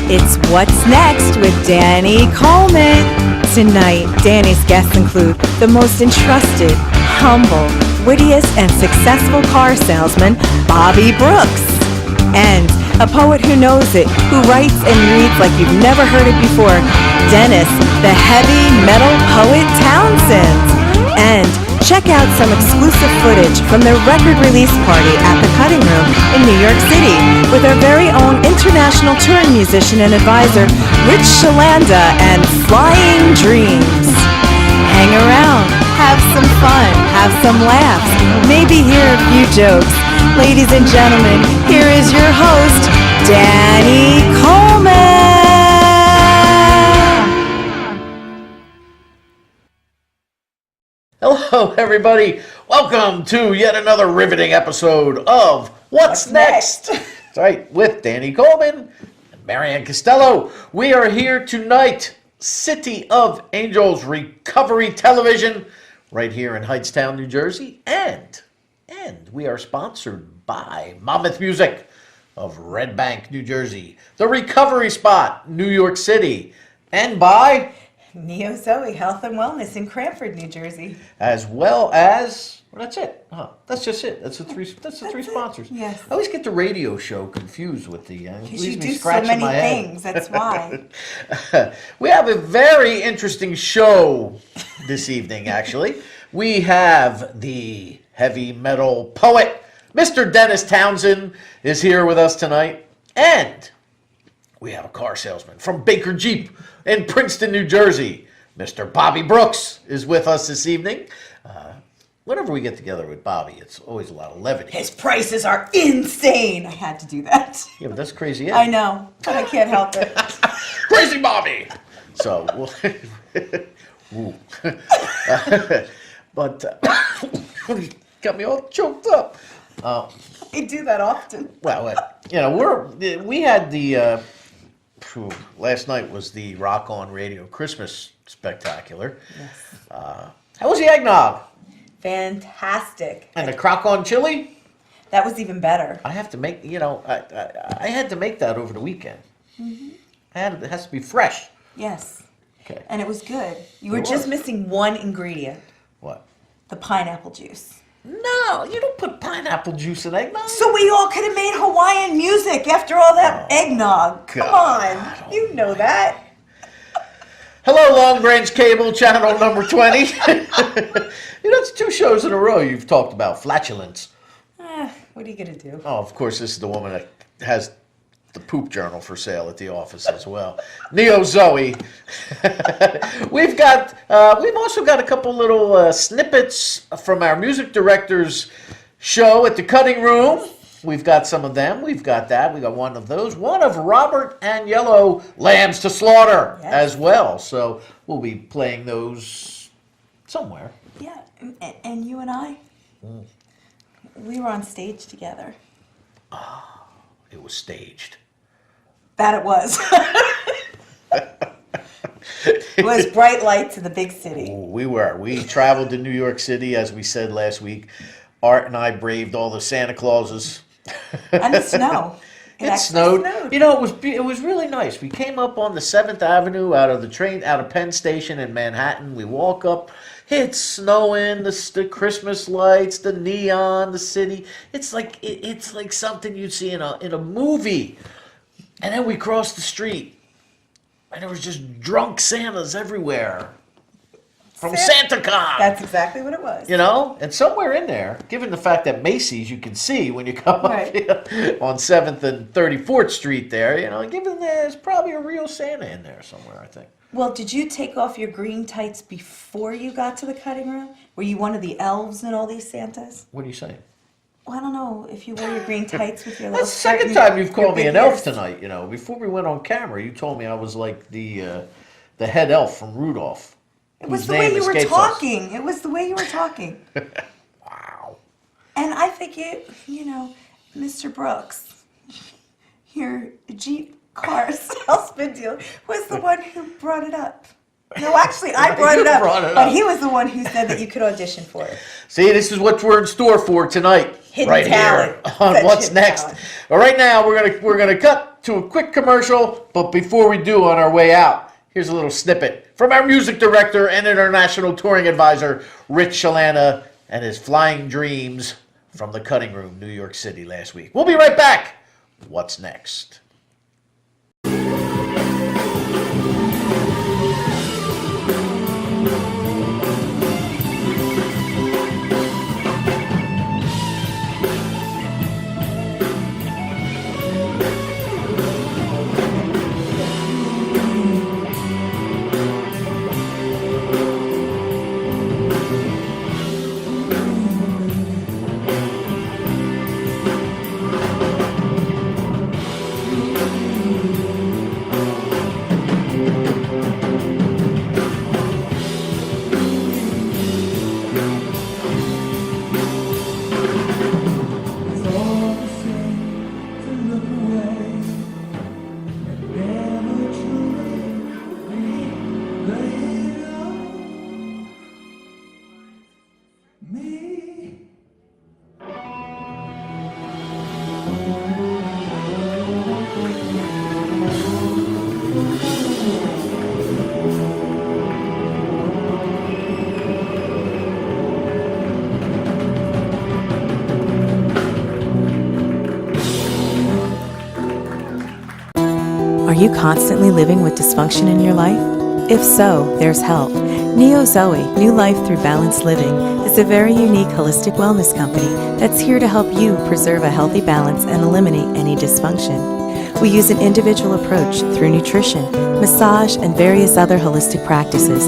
It's What's Next with Danny Coleman. Tonight, Danny's guests include the most entrusted, humble, wittiest, and successful car salesman, Bobby Brooks. And a poet who knows it, who writes and reads like you've never heard it before, Dennis, the heavy metal poet Townsend. And check out some exclusive footage from their record release party at the Cutting Room in New York City with our very own international touring musician and advisor, Ryche Chlanda and Flying Dreams. Hang around, have some fun, have some laughs, maybe hear a few jokes. Ladies and gentlemen, here is your host, Danny Coleman. Hello, everybody. Welcome to yet another riveting episode of What's Next? That's right, with Danny Coleman and Maryann Castello. We are here tonight, City of Angels Recovery Television, right here in Hightstown, New Jersey, and we are sponsored by Monmouth Music of Red Bank, New Jersey, The Recovery Spot, New York City, and by Neo Zoe Health and Wellness in Cranford, New Jersey. As well as, well, that's it. That's just it. That's the three sponsors. Yes. I always get the radio show confused with the. Because you do so many things. That's why. We have a very interesting show this evening. Actually, we have the heavy metal poet, Mr. Dennis Townsend, is here with us tonight, and we have a car salesman from Baker Jeep in Princeton, New Jersey. Mr. Bobby Brooks is with us this evening. Whenever we get together with Bobby, it's always a lot of levity. His prices are insane. I had to do that. Yeah, but that's crazy. I know, but I can't help it. Crazy Bobby! So, we'll... but, got me all choked up. I do that often. Well, we had the... last night was the Rock On Radio Christmas Spectacular. Yes. How was the eggnog? Fantastic. And the crock on chili? That was even better. I have to make, I had to make that over the weekend. Mm-hmm. It has to be fresh. Yes. Okay. And it was good. You were just missing one ingredient. What? The pineapple juice. No, you don't put pineapple juice in eggnog. So we all could have made Hawaiian music after all that eggnog. Come God. on. You know that. Hello, Long Branch Cable, channel number 20. It's 2 shows in a row you've talked about flatulence. What are you going to do? Oh, of course, this is the woman that has the poop journal for sale at the office as well. Neo Zoe. We've also got a couple little snippets from our music director's show at the Cutting Room. We've got some of them. We've got that. We got one of those. One of Robert Agnello, Lambs to Slaughter, as well. So we'll be playing those somewhere. Yeah, and you and I, we were on stage together. Oh, it was staged. That it was. It was bright lights in the big city. We were. We traveled to New York City, as we said last week. Art and I braved all the Santa Clauses. And the snow. It snowed. It was really nice. We came up on the 7th Avenue out of Penn Station in Manhattan. We walk up. It's snowing. The Christmas lights, the neon, the city. It's like something you'd see in a movie. And then we crossed the street, and there was just drunk Santas everywhere. From SantaCon. That's exactly what it was. And somewhere in there, given the fact that Macy's you can see when you come up on 7th and 34th Street there, given there's probably a real Santa in there somewhere, I think. Well, did you take off your green tights before you got to the Cutting Room? Were you one of the elves in all these Santas? What are you saying? Well, I don't know if you wore your green tights with your little That's the second time you've called me an elf tonight, Before we went on camera, you told me I was like the head elf from Rudolph. It was the way you were talking. It was the way you were talking. Wow. And I think Mr. Brooks, your Jeep car salesman deal, was the one who brought it up. No, actually, I brought it up, but he was the one who said that you could audition for it. See, this is what we're in store for tonight. right talent. here on Such What's hidden Next. talent. Well, right now we're gonna cut to a quick commercial, but before we do, on our way out, here's a little snippet from our music director and international touring advisor, Ryche Chlanda, and his Flying Dreams from the Cutting Room, New York City last week. We'll be right back. What's next? Are you constantly living with dysfunction in your life? If so, there's help. Neo Zoe, New Life Through Balanced Living, is a very unique holistic wellness company that's here to help you preserve a healthy balance and eliminate any dysfunction. We use an individual approach through nutrition, massage, and various other holistic practices.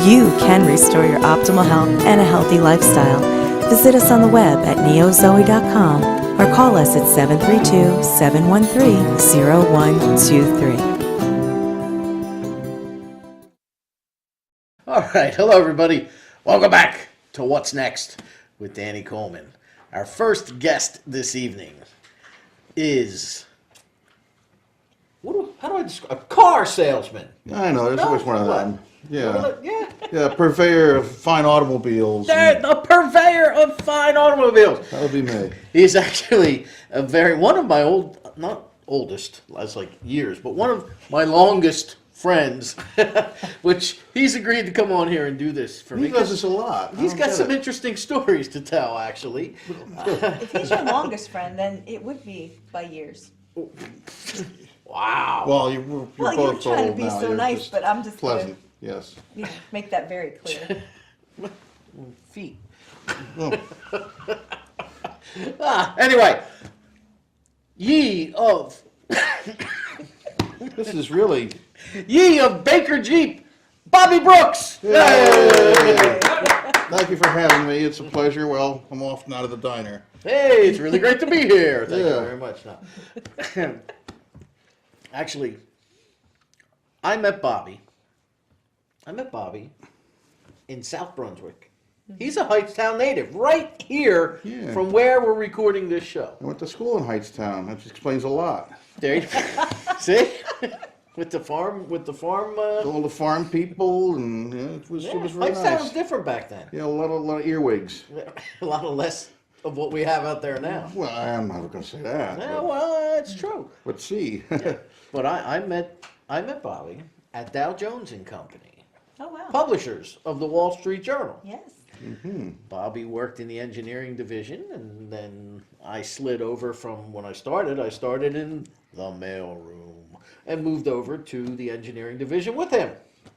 You can restore your optimal health and a healthy lifestyle. Visit us on the web at neozoe.com or call us at 732-713-0123. All right, hello everybody. Welcome back to What's Next with Danny Coleman. Our first guest this evening is how do I describe a car salesman? I know, there's always one of What? them. Yeah. Yeah. Yeah, purveyor of fine automobiles. They're the purveyor of fine automobiles. That would be me. He's actually one of my not oldest, that's like years, but one of my longest friends, which he's agreed to come on here and do this for me. He does this a lot. He's got some interesting stories to tell, actually. If he's your longest friend, then it would be by years. Wow. Well, you're Well, both you're trying to old be now. so You're nice, but I'm just gonna- pleasant. Yes. Make that very clear. Feet. Oh, Anyway, ye of this is really. Baker Jeep, Bobby Brooks. Yay! Thank you for having me. It's a pleasure. Well, I'm off now to the diner. Hey, it's really great to be here. Thank you Yeah. very much. No. Actually, I met Bobby in South Brunswick. He's a Hightstown native, right here Yeah. from where we're recording this show. I went to school in Hightstown. That explains a lot. There you see? With the farm, All the farm people, and it was very Hightstown was nice. different back then. Yeah, a lot of earwigs. A lot of less of what we have out there now. Well, I'm not going to say that. Yeah, well, it's true. But see. But I met Bobby at Dow Jones and Company, Oh, wow. publishers of the Wall Street Journal. Yes. Bobby worked in the engineering division, and then I slid over from when I started in the mailroom and moved over to the engineering division with him.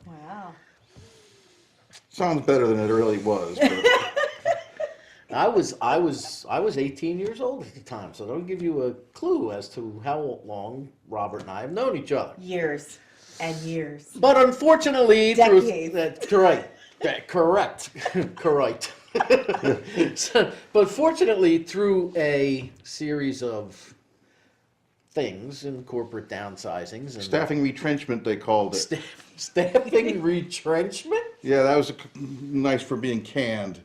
Wow. Sounds better than it really was. But I was 18 years old at the time, so that'll give you a clue as to how long Robert and I have known each other. Years and years. But unfortunately, Decades. correct. But fortunately, through a series of things and corporate downsizings and staffing retrenchment, they called it. staffing retrenchment. Yeah, that was nice for being canned.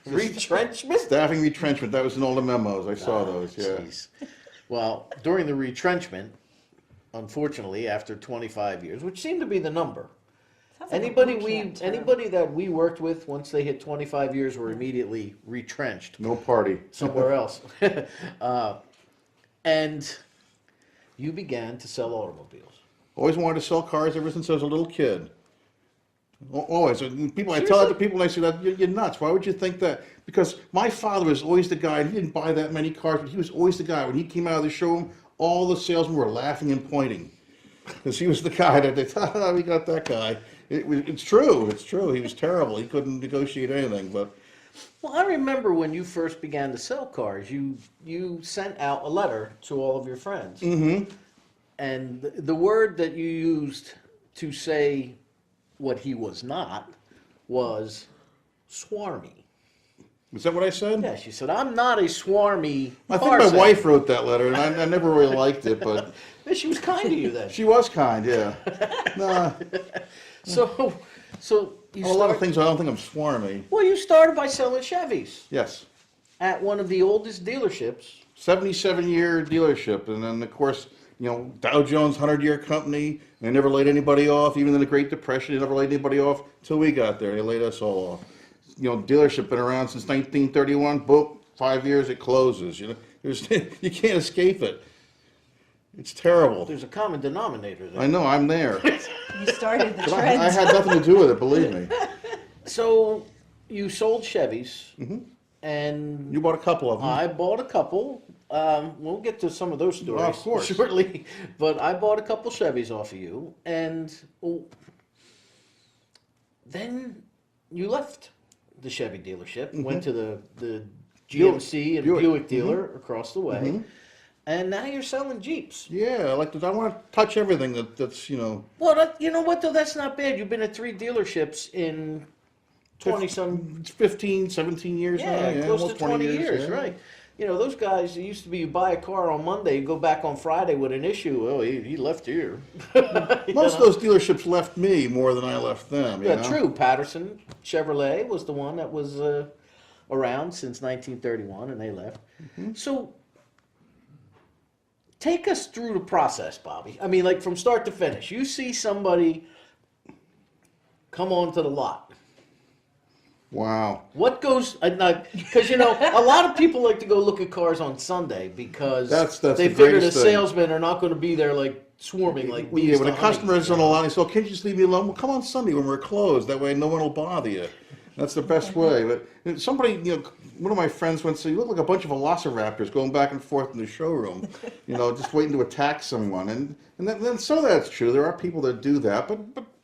Retrenchment. Staffing retrenchment. That was in all the memos. I saw those. Yeah. Jeez. Well, during the retrenchment, unfortunately, after 25 years, which seemed to be the number, Sounds like a Anybody boot camp term. anybody that we worked with, once they hit 25 years, were immediately retrenched No party. somewhere else. And you began to sell automobiles. Always wanted to sell cars ever since I was a little kid. Always. And people, I tell that to people, and I say that you're nuts. Why would you think that? Because my father was always the guy. He didn't buy that many cars, but he was always the guy. When he came out of the showroom, all the salesmen were laughing and pointing, because he was the guy that they thought, oh, we got that guy. It's true. It's true. He was terrible. He couldn't negotiate anything. But Well, I remember when you first began to sell cars, you sent out a letter to all of your friends. Mm-hmm. And the word that you used to say what he was not was swarmy. is that what I said? Yes, you said, I'm not a swarmy I think car my salesman." wife wrote that letter, and I never really liked it, but Yeah, she was kind to you then. she was kind. Yeah. Nah. So you A lot of started, things I don't think I'm swarmy. well, you started by selling Chevys Yes. at one of the oldest dealerships. 77-year dealership, and then of course, Dow Jones 100-year company. And they never laid anybody off, even in the Great Depression. They never laid anybody off till we got there. They laid us all off. Dealership been around since 1931. Boom, 5 years it closes. There's you can't escape it. It's terrible. There's a common denominator there. I know. I'm there. You started the But trend. I had nothing to do with it. Believe me. So you sold Chevys, Mm-hmm. and You bought a couple of them. I bought a couple. We'll get to some of those stories Of course. shortly. But I bought a couple Chevys off of you, and then you left the Chevy dealership, went to the GMC and Buick. Buick dealer across the way, and now you're selling Jeeps. Yeah, I like to. I want to touch everything that's Well, you know what though? That's not bad. You've been at 3 dealerships in 20-some. 15, 17 years now. Yeah, close to almost 20 years, yeah. right? Those guys, it used to be you buy a car on Monday, you go back on Friday with an issue. Oh, he left here. Most of those dealerships left me more than I left them. Yeah, true. Patterson Chevrolet was the one that was around since 1931, and they left. So, take us through the process, Bobby. I mean, like from start to finish. You see somebody come onto the lot. Wow. What goes? Because a lot of people like to go look at cars on Sunday because That's they the figure the greatest thing. salesmen are not going to be there like swarming like Yeah, bees when to a honey. customer is on the line, they say, "Oh, can't you just leave me alone?" Well, come on Sunday when we're closed. That way, no one will bother you. That's the best way. But somebody, one of my friends went, "So you look like a bunch of velociraptors going back and forth in the showroom, just waiting to attack someone." And then so that's true. There are people that do that, but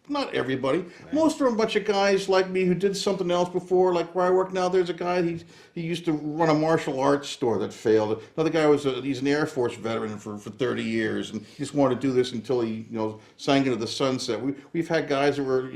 not everybody. Right. Most of them are a bunch of guys like me who did something else before. Like where I work now, there's a guy, he used to run a martial arts store that failed. Another guy he's an Air Force veteran for 30 years, and he just wanted to do this until he sank into the sunset. We've had guys that were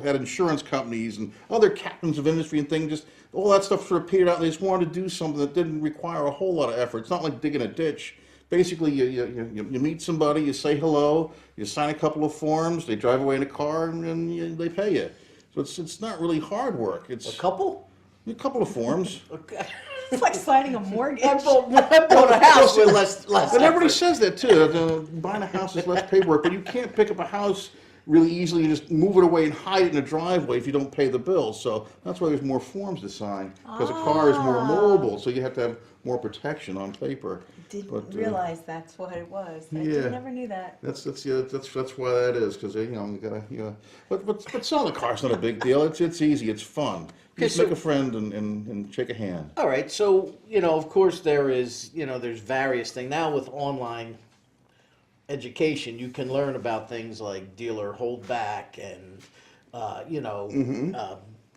had insurance companies and other captains of industry and things. Just all that stuff sort of petered out, and they just wanted to do something that didn't require a whole lot of effort. It's not like digging a ditch. Basically, you meet somebody, you say hello, you sign a couple of forms, they drive away in a car, and they pay you. So it's not really hard work. It's A couple? a couple of forms. Okay. It's like signing a mortgage. I bought a house with less. And everybody effort. says that too. Buying a house is less paperwork, but you can't pick up a house really easily and just move it away and hide it in a driveway if you don't pay the bill. So that's why there's more forms to sign, because a car is more mobile, so you have to have more protection on paper. Didn't realize that's what it was. I yeah. never knew that. That's why that is, because you gotta but selling a car's not a big deal. It's easy. It's fun. You just make a friend and shake a hand. All right, so of course there's various things now with online education. You can learn about things like dealer holdback and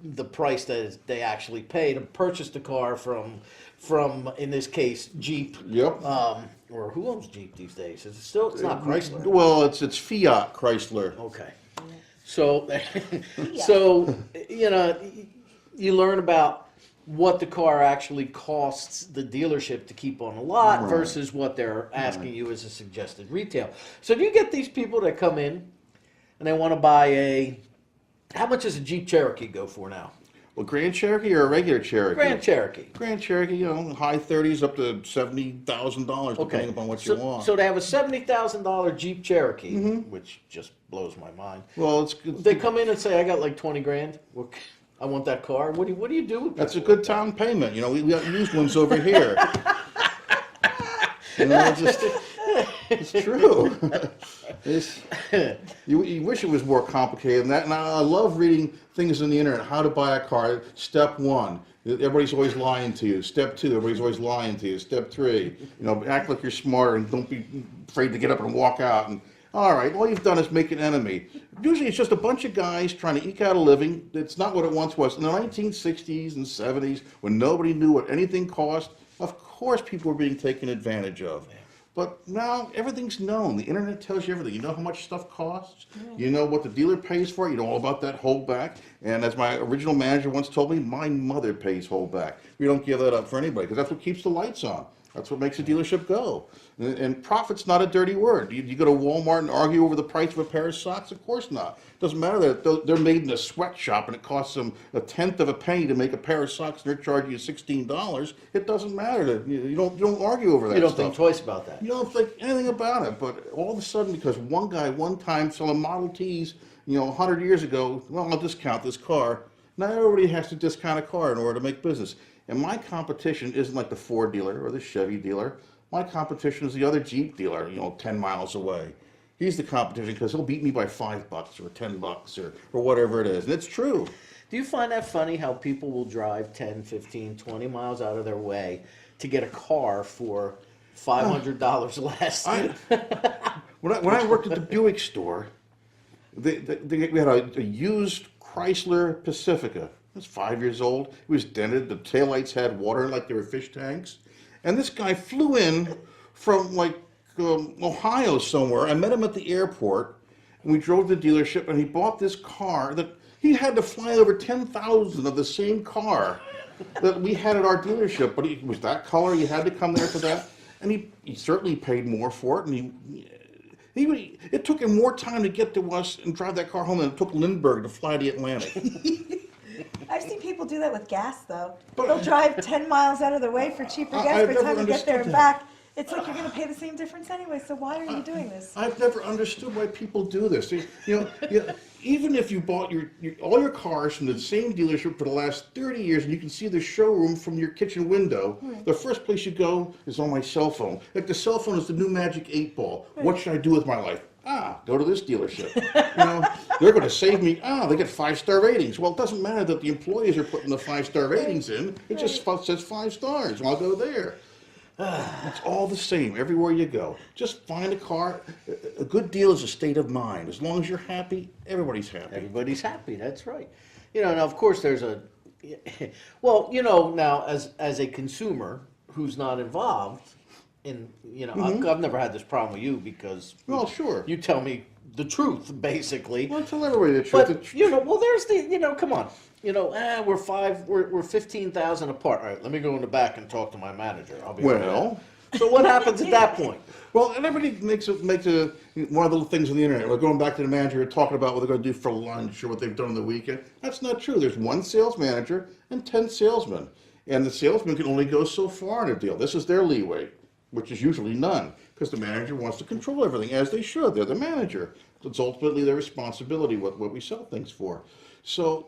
the price that they actually pay to purchase the car from in this case Jeep. Yep. Or who owns Jeep these days? It's not Chrysler. Well, it's Fiat Chrysler. Okay. So so you learn about what the car actually costs the dealership to keep on the lot versus what they're asking you as a suggested retail. So do you get these people that come in and they want to buy how much does a Jeep Cherokee go for now? Well, Grand Cherokee or a regular Cherokee? Grand Cherokee. Grand Cherokee, you know, high 30s up to $70,000, depending upon what you want. So they have a $70,000 Jeep Cherokee, which just blows my mind. Well, it's They come in and say, "I got like 20 grand. Well, I want that car." What do you do with that? That's a good down payment. You know, we got used ones over here. You know, it's true. You wish it was more complicated than that. And I love reading things on the internet, how to buy a car. Step 1, everybody's always lying to you. Step 2, everybody's always lying to you. Step 3, you know, act like you're smarter and don't be afraid to get up and walk out. And all right, all you've done is make an enemy. Usually it's just a bunch of guys trying to eke out a living. It's not what it once was. In the 1960s and 70s, when nobody knew what anything cost, of course people were being taken advantage of. But now everything's known. The internet tells you everything. You know how much stuff costs. You know what the dealer pays for it. You know all about that holdback. And as my original manager once told me, my mother pays holdback. We don't give that up for anybody because that's what keeps the lights on. That's what makes a dealership go. And profit's not a dirty word. You go to Walmart and argue over the price of a pair of socks? Of course not. It doesn't matter that they're made in a sweatshop and it costs them a tenth of a penny to make a pair of socks and they're charging you $16. It doesn't matter. You don't argue over that You don't stuff. think twice about that. You don't think anything about it. But all of a sudden, because one guy one time selling Model Ts, 100 years ago, well, I'll discount this car. Now everybody has to discount a car in order to make business. And my competition isn't like the Ford dealer or the Chevy dealer. My competition is the other Jeep dealer, 10 miles away. He's the competition because he'll beat me by $5 or $10 or whatever it is. And it's true. Do you find that funny how people will drive 10, 15, 20 miles out of their way to get a car for $500 less? When I worked at the Buick store, we had a used Chrysler Pacifica. It was 5 years old. It was dented. The taillights had water like they were fish tanks. And this guy flew in from Ohio somewhere. I met him at the airport, and we drove to the dealership, and he bought this car that he had to fly over 10,000 of the same car that we had at our dealership. But it was that color. He had to come there for that. And he certainly paid more for it. And it took him more time to get to us and drive that car home than it took Lindbergh to fly the Atlantic. I've seen people do that with gas, though. They'll drive 10 miles out of their way for cheaper gas by the time you get there and back. It's like you're going to pay the same difference anyway, so why are you doing this? I've never understood why people do this. Even if you bought all your cars from the same dealership for the last 30 years and you can see the showroom from your kitchen window, the first place you go is on my cell phone. Like the cell phone is the new magic 8-ball. What should I do with my life? Go to this dealership. They're going to save me. They get 5-star ratings. Well, it doesn't matter that the employees are putting the 5-star ratings in. It just says 5 stars. I'll go there. It's all the same everywhere you go. Just find a car. A good deal is a state of mind. As long as you're happy, everybody's happy. Everybody's happy. That's right. Now of course there's now as a consumer who's not involved in, I've never had this problem with you because Sure. you tell me the truth basically. Well, tell everybody the truth. But there's the come on. We're 15,000 apart. All right, let me go in the back and talk to my manager. I'll be right back. So what happens at that point? Well, and everybody makes one of the little things on the internet. We're going back to the manager and talking about what they're going to do for lunch or what they've done on the weekend. That's not true. There's one sales manager and 10 salesmen. And the salesman can only go so far in a deal. This is their leeway, which is usually none, because the manager wants to control everything, as they should. They're the manager. It's ultimately their responsibility what we sell things for. So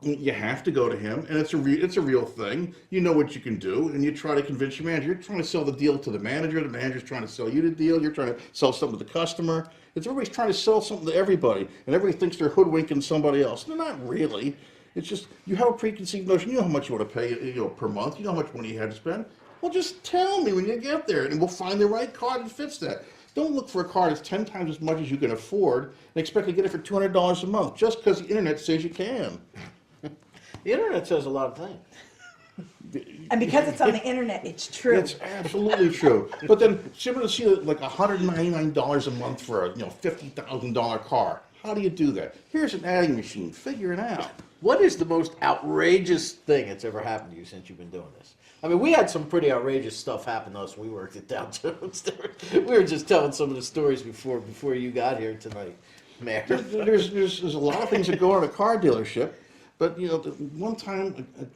you have to go to him, and it's a real thing. You know what you can do, and you try to convince your manager. You're trying to sell the deal to the manager's trying to sell you the deal. You're trying to sell something to the customer. Everybody's trying to sell something to everybody, and everybody thinks they're hoodwinking somebody else. They're not really. It's just you have a preconceived notion. You know how much you want to pay per month. You know how much money you had to spend. Well, just tell me when you get there, and we'll find the right car that fits that. Don't look for a car that's 10 times as much as you can afford and expect to get it for $200 a month just because the internet says you can. The internet says a lot of things. And because it's on the internet, it's true. It's absolutely true. But then, similar to see like $199 a month for a $50,000 car. How do you do that? Here's an adding machine. Figure it out. What is the most outrageous thing that's ever happened to you since you've been doing this? I mean, we had some pretty outrageous stuff happen to us when we worked at Townsend. We were just telling some of the stories before you got here tonight, Mayor. There's a lot of things that go on at a car dealership. But one time,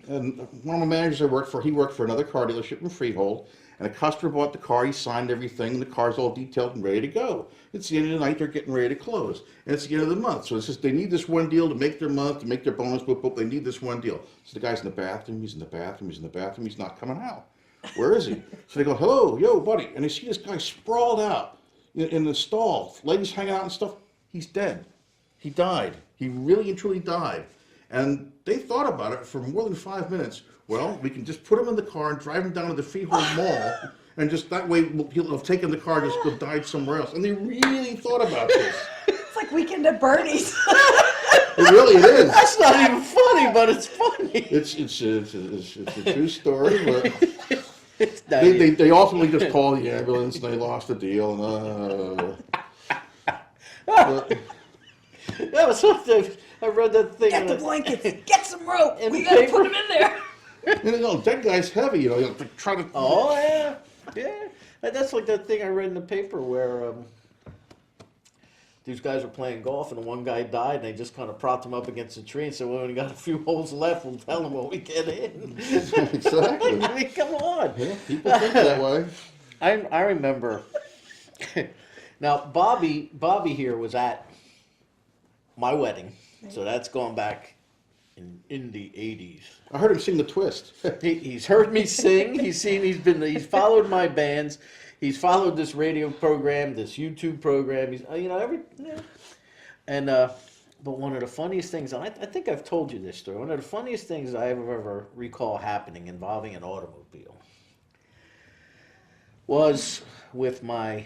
one of the managers I worked for, he worked for another car dealership in Freehold, and a customer bought the car. He signed everything, and the car's all detailed and ready to go. It's the end of the night; they're getting ready to close, and it's the end of the month. So it's just they need this one deal to make their month, to make their bonus. But they need this one deal. So the guy's in the bathroom. He's in the bathroom. He's in the bathroom. He's not coming out. Where is he? So they go, "Hello, yo, buddy," and they see this guy sprawled out in the stall, legs hanging out and stuff. He's dead. He died. He really and truly died. And they thought about it for more than 5 minutes. Well, we can just put him in the car and drive him down to the Freehold Mall, and just that way he'll have taken the car, just go died somewhere else. And they really thought about this. It's like Weekend at Bernie's. It really is. That's not even funny, but it's funny. It's a true story, but It's not they ultimately just called the ambulance and they lost the deal. That was something. I read that thing. Get the blankets. Get some rope. In We the gotta paper. put him in there. Dead guy's heavy. Try to. Oh yeah, yeah. And that's like that thing I read in the paper where these guys were playing golf and one guy died and they just kind of propped him up against a tree and said, "Well, when we got a few holes left, we'll tell him when we get in." Exactly. I mean, come on. Yeah, people think that way. I remember. Now Bobby here was at my wedding, so that's going back in the 80s. I heard him sing the twist. He's heard me sing. He's followed my bands. He's followed this radio program, this YouTube program. He's and but one of the funniest things, and I think I've told you this story. One of the funniest things I ever recall happening involving an automobile was with my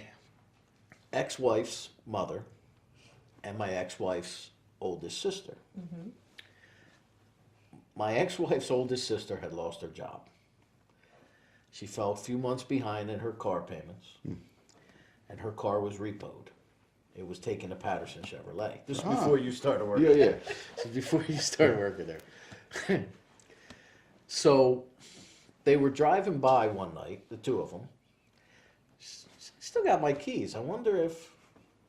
ex-wife's mother and my ex-wife's oldest sister. Mm-hmm. My ex-wife's oldest sister had lost her job. She fell a few months behind in her car payments, and her car was repoed. It was taken to Patterson Chevrolet. This is before you started working. Yeah. So before you started working there. So they were driving by one night, the two of them. Still got my keys. I wonder if...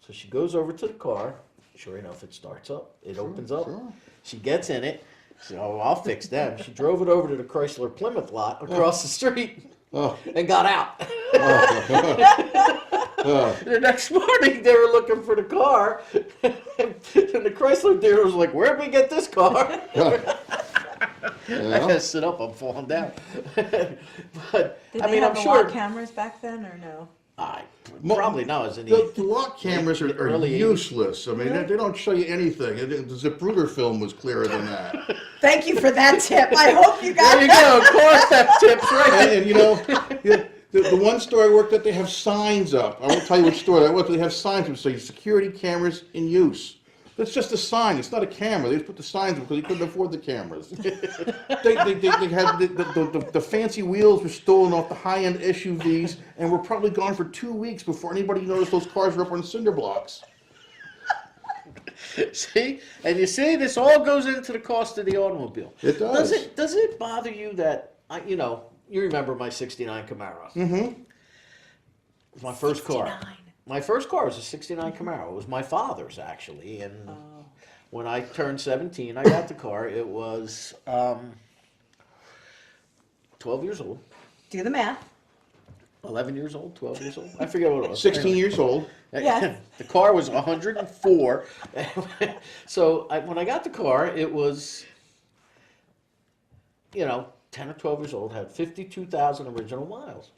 So she goes over to the car. Sure enough, it starts up. It opens up. Sure. She gets in it. She said, "Oh, I'll fix them." She drove it over to the Chrysler Plymouth lot across the street and got out. The next morning, they were looking for the car, and the Chrysler dealer was like, "Where'd we get this car?" I gotta sit up. I'm falling down. But Did I they mean, have I'm the sure. lock cameras back then or no? Probably no. As in The lock cameras are early 80s. useless. I mean, they don't show you anything. The Zapruder film was clearer than that. Thank you for that tip. I hope you got There you go. Car theft tips, right? And the one store I worked at, they have signs up. I won't tell you which store that was, but they have signs that say security cameras in use. That's just a sign. It's not a camera. They just put the signs up because they couldn't afford the cameras. They had the fancy wheels were stolen off the high-end SUVs and were probably gone for 2 weeks before anybody noticed those cars were up on cinder blocks. See, and you see, this all goes into the cost of the automobile. It does. Does it bother you that you remember my '69 Camaro? Mm-hmm. It was my first car. My first car was a '69 Camaro. It was my father's, actually. And when I turned 17, I got the car. It was 12 years old. Do the math. 11 years old, 12 years old. I forget what it was. 16 years old. Yes. The car was 104. So when I got the car, it was, 10 or 12 years old, had 52,000 original miles.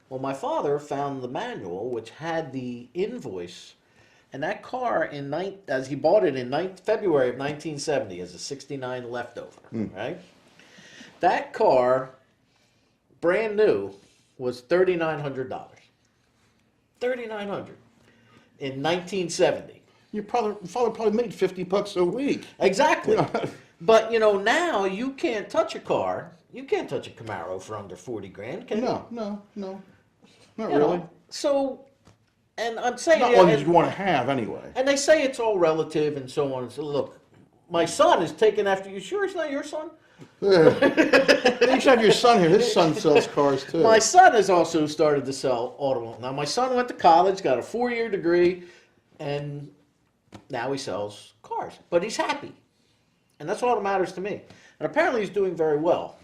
Well, my father found the manual, which had the invoice, and that car, as he bought it in February of 1970 as a '69 leftover, right? That car, brand new, was $3,900. $3,900 in 1970. Your father probably made $50 a week. Exactly. But now you can't touch a car. You can't touch a Camaro for under 40 grand, can you? No. Not really. So, and I'm saying... Not one you'd want to have anyway. And they say it's all relative and so on. So look, my son is taking after you. Sure it's not your son? You should have your son here. His son sells cars too. My son has also started to sell automobiles. Now, my son went to college, got a 4-year degree, and now he sells cars. But he's happy. And that's all that matters to me. And apparently he's doing very well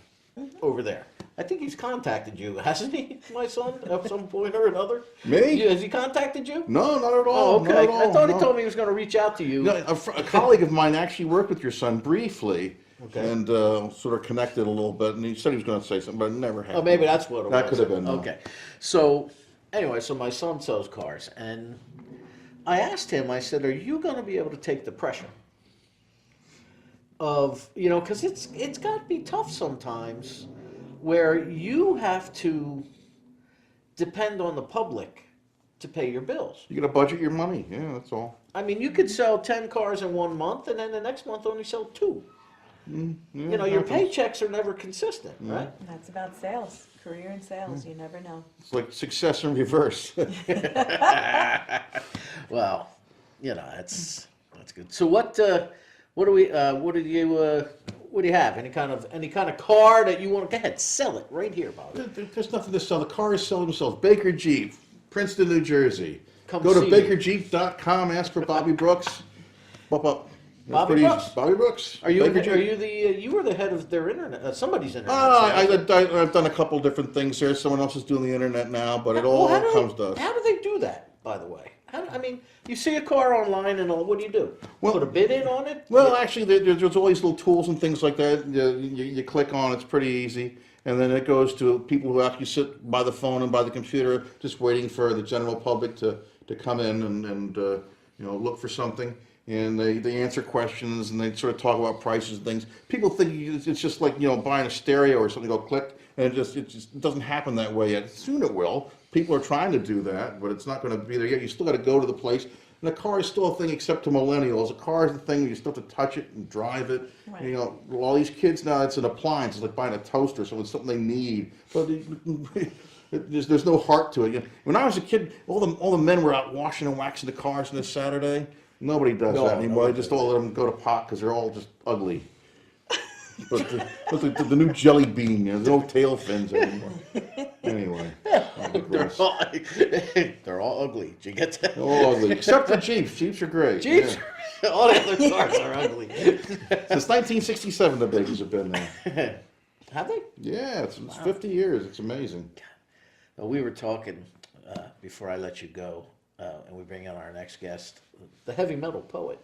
over there. I think he's contacted you, hasn't he, my son, at some point or another? Me? Has he contacted you? No, not at all. Oh, okay. Not at all, I thought he no. told me he was going to reach out to you. No, a colleague of mine actually worked with your son briefly, Okay. and sort of connected a little bit, and he said he was going to say something, but it never happened. Oh, maybe that's what it was. That could have been. Okay. So, anyway, so my son sells cars, and I asked him, I said, are you going to be able to take the pressure of, you know, because it's got to be tough sometimes where you have to depend on the public to pay your bills. You got to budget your money. Yeah, that's all. I mean, you could sell 10 cars in 1 month, and then the next month only sell 2. Yeah, You know, your paychecks are never consistent, right? That's about sales, career in sales, you never know. It's like success in reverse. Well, you know, that's good. So what do you have? Any kind of car that you want to go ahead, sell it right here, Bob. There's nothing to sell. The cars sell themselves. Baker Jeep, Princeton, New Jersey. Come Go to see me. bakerjeep.com, ask for Bobby Brooks. Up. Bobby Brooks? Bobby Brooks. Are you Baker Jeep. you were the head of their internet, somebody's internet. I've done a couple different things there. Someone else is doing the internet now, but it all comes to us. How do they do that, by the way? I mean, you see a car online and all, what do? Well- Put a bid in on it? Well, actually, there's all these little tools and things like that. You click on, it's pretty easy. And then it goes to people who actually sit by the phone and by the computer, just waiting for the general public to come in and look for something. And they answer questions and they sort of talk about prices and things. People think it's just like, buying a stereo or something, go click, and it just doesn't happen that way yet. Soon it will. People are trying to do that, but it's not going to be there yet. You still got to go to the place. And a car is still a thing except to millennials. A car is a thing, you still have to touch it and drive it. Right. All these kids now, it's an appliance. It's like buying a toaster, so it's something they need. But there's no heart to it. When I was a kid, all the men were out washing and waxing the cars on this Saturday. Nobody does that anymore. They just all let them go to pot because they're all just ugly. But the new jelly bean, there's no tail fins anymore. Anyway, I digress. They're all ugly. Did you get that? They're all ugly, except for Jeeps. Jeeps are great. Jeeps? All the other cars are ugly. Since 1967, the babies have been there. Have they? Yeah, it's 50 years. It's amazing. Well, we were talking before I let you go, and we bring in our next guest, the heavy metal poet.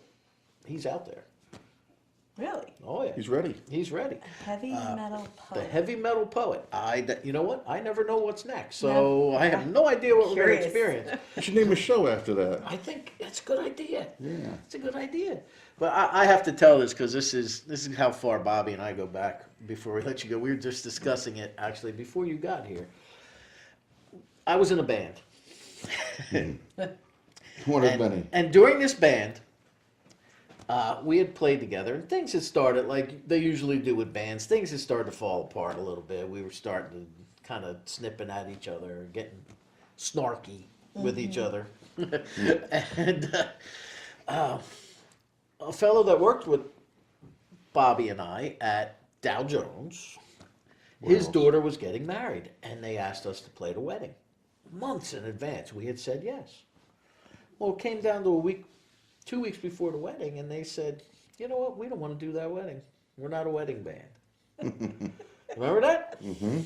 He's out there. Really? Oh, yeah. He's ready. He's ready. Heavy metal The poet. heavy metal poet. You know what? I never know what's next, so No. I have no idea what we're going to Curious. experience. You should name a show after that. I think that's a good idea. Yeah. It's a good idea. But I have to tell this because this is how far Bobby and I go back before we let you go. We were just discussing it actually before you got here. I was in a band. One of many. And during this band, we had played together, and things had started like they usually do with bands. Things had started to fall apart a little bit. We were starting to kind of snipping at each other, getting snarky with each other. And a fellow that worked with Bobby and I at Dow Jones, his daughter was getting married, and they asked us to play the wedding. Months in advance, we had said yes. Well, it came down to a week, 2 weeks before the wedding, and they said, you know what, we don't want to do that wedding. We're not a wedding band. Remember that? Mm-hmm.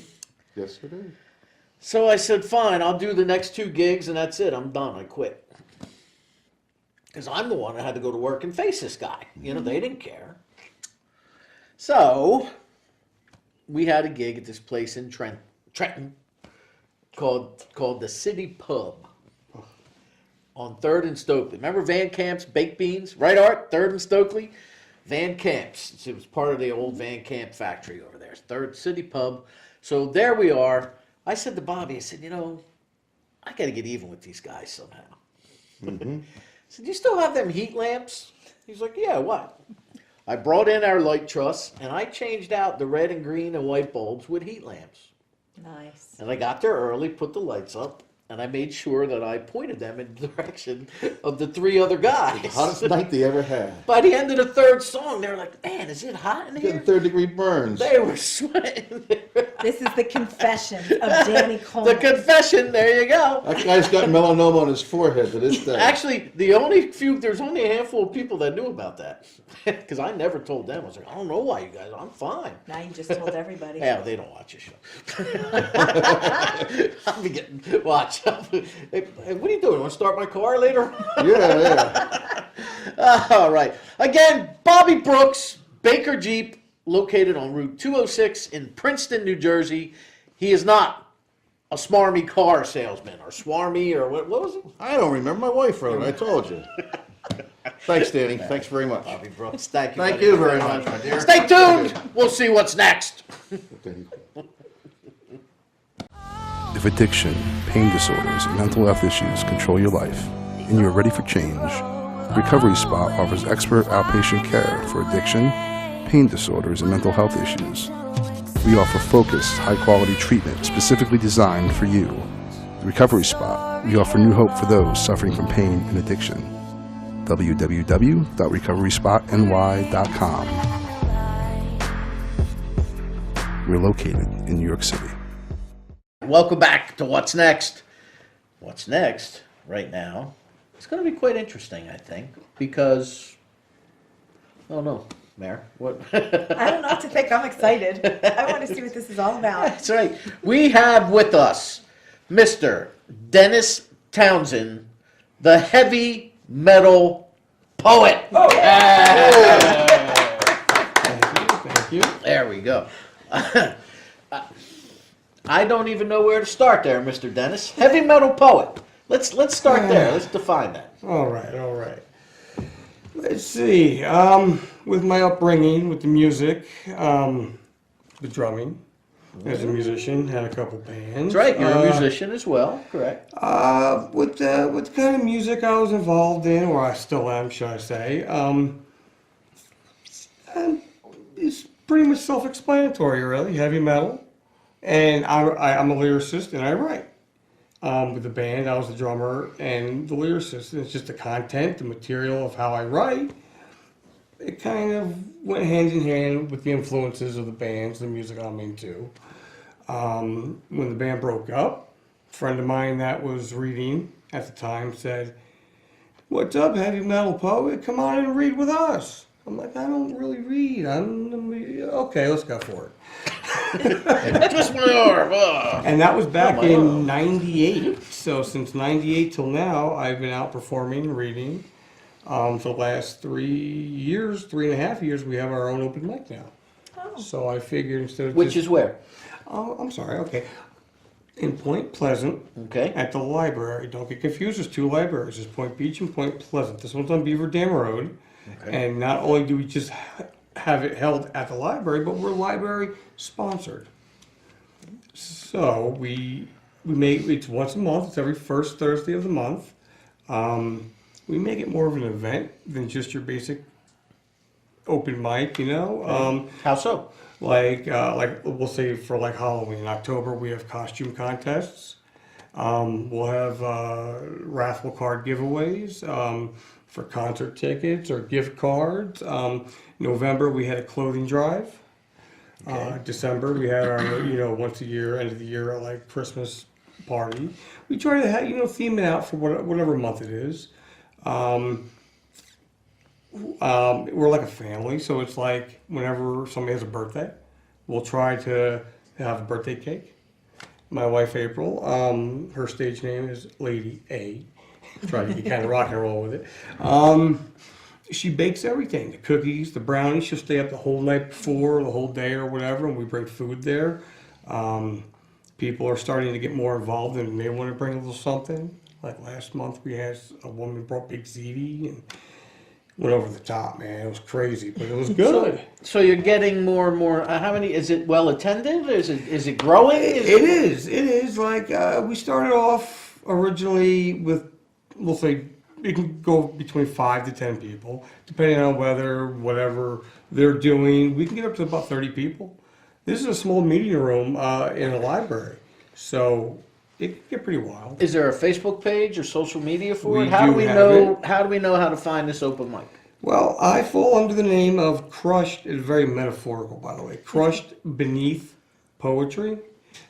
Yes, it is. So I said, fine, I'll do the next 2 gigs, and that's it. I'm done. I quit. Because I'm the one that had to go to work and face this guy. You know, they didn't care. So we had a gig at this place in Trenton called the City Pub on 3rd and Stokely. Remember Van Camp's Baked Beans? Right, Art? 3rd and Stokely? Van Camp's. It was part of the old Van Camp factory over there. 3rd City Pub. So there we are. I said to Bobby, I said, I got to get even with these guys somehow. I said, do you still have them heat lamps? He's like, yeah, what? I brought in our light truss, and I changed out the red and green and white bulbs with heat lamps. Nice. And I got there early, put the lights up, and I made sure that I pointed them in the direction of the 3 other guys. The hottest night they ever had. By the end of the 3rd song, they were like, man, is it hot in here? Getting 3rd-degree burns. They were sweating. This is the confession of Danny The Coleman. confession, there you go. That guy's got melanoma on his forehead to this day. Actually, there's only a handful of people that knew about that. Because I never told them. I was like, I don't know why you guys, I'm fine. Now you just told everybody. Yeah, they don't watch your show. I'll be getting, watch. Hey, what are you doing? Want to start my car later? Yeah. All right. Again, Bobby Brooks, Baker Jeep, located on Route 206 in Princeton, New Jersey. He is not a smarmy car salesman or swarmy or what was it? I don't remember. My wife wrote it. I told you. Thanks, Danny. Thanks very much. Bobby Brooks, thank you. Thank buddy. you very much, my dear. Stay tuned. We'll see what's next. If addiction, pain disorders, and mental health issues control your life, and you are ready for change, the Recovery Spot offers expert outpatient care for addiction, pain disorders, and mental health issues. We offer focused, high-quality treatment specifically designed for you. The Recovery Spot, we offer new hope for those suffering from pain and addiction. www.recoveryspotny.com. We're located in New York City. Welcome back to What's Next. What's next right now? It's going to be quite interesting, I think, because, I don't know, Mayor, what? I don't know what to think. I'm excited. I want to see what this is all about. That's right. We have with us Mr. Dennis Townsend, the heavy metal poet. Oh, yeah. Thank you. There we go. I don't even know where to start there, Mr. Dennis. Heavy metal poet. Let's start there. Let's define that. All right. Let's see. With my upbringing, with the music, the drumming, as a musician, had a couple bands. That's right. You're a musician as well, correct? With the kind of music I was involved in, or I still am, should I say, it's pretty much self-explanatory, really. Heavy metal. And I'm a lyricist and I write. With the band, I was the drummer and the lyricist. And it's just the content, the material of how I write. It kind of went hand in hand with the influences of the bands, the music I'm into. When the band broke up, a friend of mine that was reading at the time said, "What's up, heavy metal poet? Come on and read with us." I'm like, I don't really read. Okay, let's go for it. Twist my arm. And that was back in '98. So since '98 till now, I've been out performing and reading. For the last 3.5 years, we have our own open mic now. Oh. So I figured instead of Which is where? Oh, I'm sorry. Okay. In Point Pleasant, Okay. at the library. Don't get confused. There's 2 libraries. There's Point Beach and Point Pleasant. This one's on Beaver Dam Road. Okay. And not only do we just have it held at the library, but we're library sponsored. So we make it's once a month. It's every first Thursday of the month. We make it more of an event than just your basic open mic. How so? Like we'll say for like Halloween in October, we have costume contests. We'll have raffle card giveaways for concert tickets or gift cards. November we had a clothing drive. Okay. December we had our once a year end of the year like Christmas party. We try to have theme it out for whatever month it is. We're like a family, so it's like whenever somebody has a birthday, we'll try to have a birthday cake. My wife April, her stage name is Lady A. Try to be kind of rock and roll with it. She bakes everything, the cookies, the brownies. She'll stay up the whole night before, the whole day or whatever, and we bring food there. People are starting to get more involved and they want to bring a little something. Like last month we had a woman brought big ziti and went over the top, man. It was crazy, but it was good. So you're getting more and more. How many? Is it well attended? Is it growing? It is. Like we started off originally with, we'll say, it can go between 5 to 10 people, depending on whatever they're doing. We can get up to about 30 people. This is a small meeting room in a library, so it can get pretty wild. Is there a Facebook page or social media for We it? How do do we have know? it. How do we know how to find this open mic? Well, I fall under the name of Crushed. It's very metaphorical, by the way. Crushed Beneath Poetry.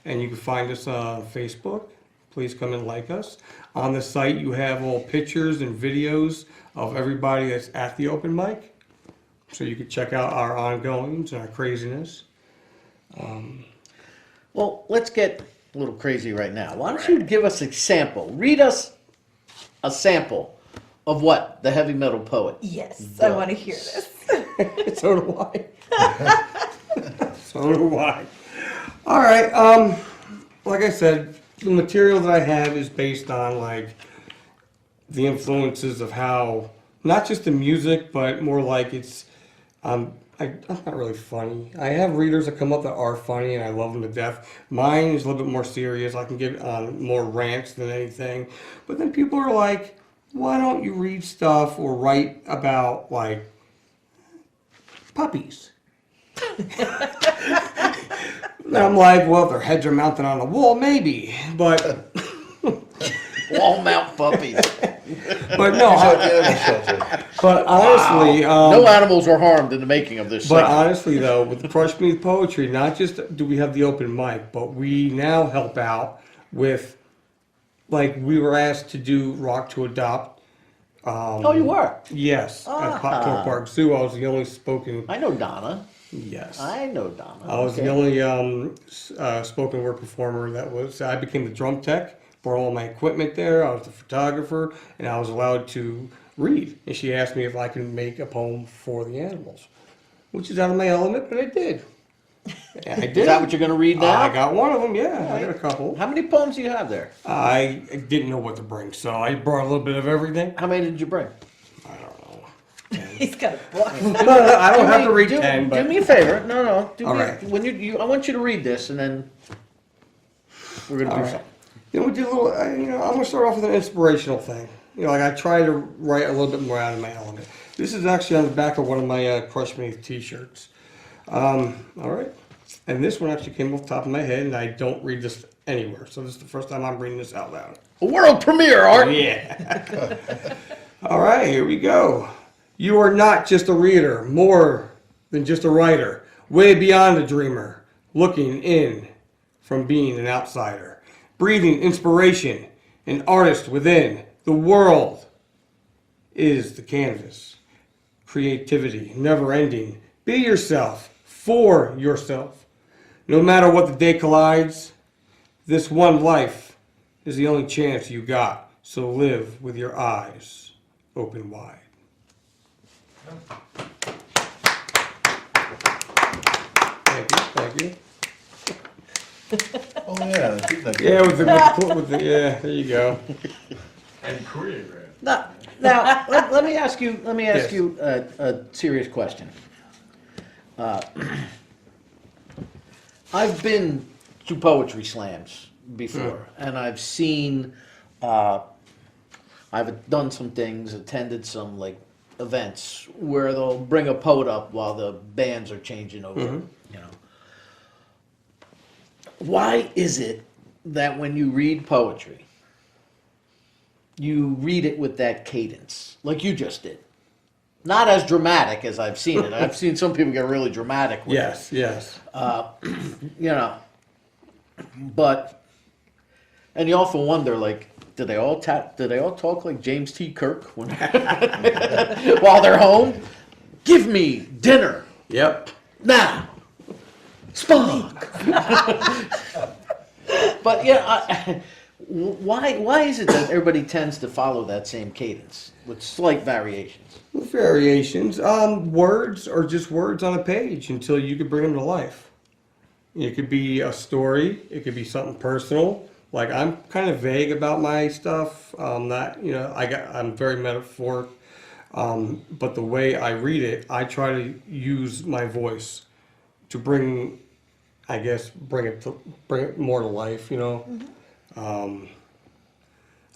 And you can find us on Facebook. Please come and like us. On the site, you have all pictures and videos of everybody that's at the open mic. So you can check out our ongoings and our craziness. Well, let's get a little crazy right now. Why don't you give us a sample? Read us a sample of what the heavy metal poet. Yes, I want to hear this. So do I. So do I. All right. Like I said, the material that I have is based on like the influences of how not just the music, but more like it's. I'm not really funny. I have readers that come up that are funny, and I love them to death. Mine is a little bit more serious. I can get on more rants than anything. But then people are like, why don't you read stuff or write about like puppies? And I'm like, well, if their heads are mounted on a wall, maybe. But Wall mount puppies. but no, but honestly, No animals were harmed in the making of this. but segment. honestly though, with the Crush Beneath Poetry, not just do we have the open mic, but we now help out with, like, we were asked to do Rock to Adopt. Oh, you were. Yes, at Potomac Park Zoo. I was the only spoken. I know Donna. Yes. I know Donna. I was Okay. the only spoken word performer that was. I became the drum tech, brought all my equipment there. I was the photographer, and I was allowed to read. And she asked me if I could make a poem for the animals, which is out of my element, but I did. And I did. Is that what you're going to read now? I got one of them. Yeah, I got a couple. How many poems do you have there? I didn't know what to bring, so I brought a little bit of everything. How many did you bring? I don't know. He's got a book. I don't have to read 10, but do me a favor. No. All right. When you, I want you to read this, and then we're going to do right. something. You know, we do a little. I'm gonna start off with an inspirational thing. Like I try to write a little bit more out of my element. This is actually on the back of one of my Crush Beneath T-shirts. All right, and this one actually came off the top of my head, and I don't read this anywhere. So this is the first time I'm reading this out loud. A world premiere, Art. Yeah. All right, here we go. You are not just a reader, more than just a writer, way beyond a dreamer, looking in from being an outsider. Breathing inspiration, an artist within. The world is the canvas. Creativity, never ending. Be yourself, for yourself. No matter what the day collides, this one life is the only chance you got. So live with your eyes open wide. Thank you. Oh, yeah. Yeah, with the yeah, there you go. And choreographed. Now let me ask you. Let me ask Yes. you a serious question. I've been to poetry slams before, and I've seen. I've done some things, attended some like events where they'll bring a poet up while the bands are changing over. You know, why is it that when you read poetry, you read it with that cadence, like you just did? Not as dramatic as I've seen it. I've seen some people get really dramatic with Yes, yes. you know, but, and you often wonder, like, do they all talk like James T. Kirk when while they're home? Give me dinner Yep. now, Spock. But yeah, why is it that everybody tends to follow that same cadence with slight variations? Variations. Words are just words on a page until you could bring them to life. It could be a story. It could be something personal. Like I'm kind of vague about my stuff. I'm very metaphoric. But the way I read it, I try to use my voice to bring it more to life. You know.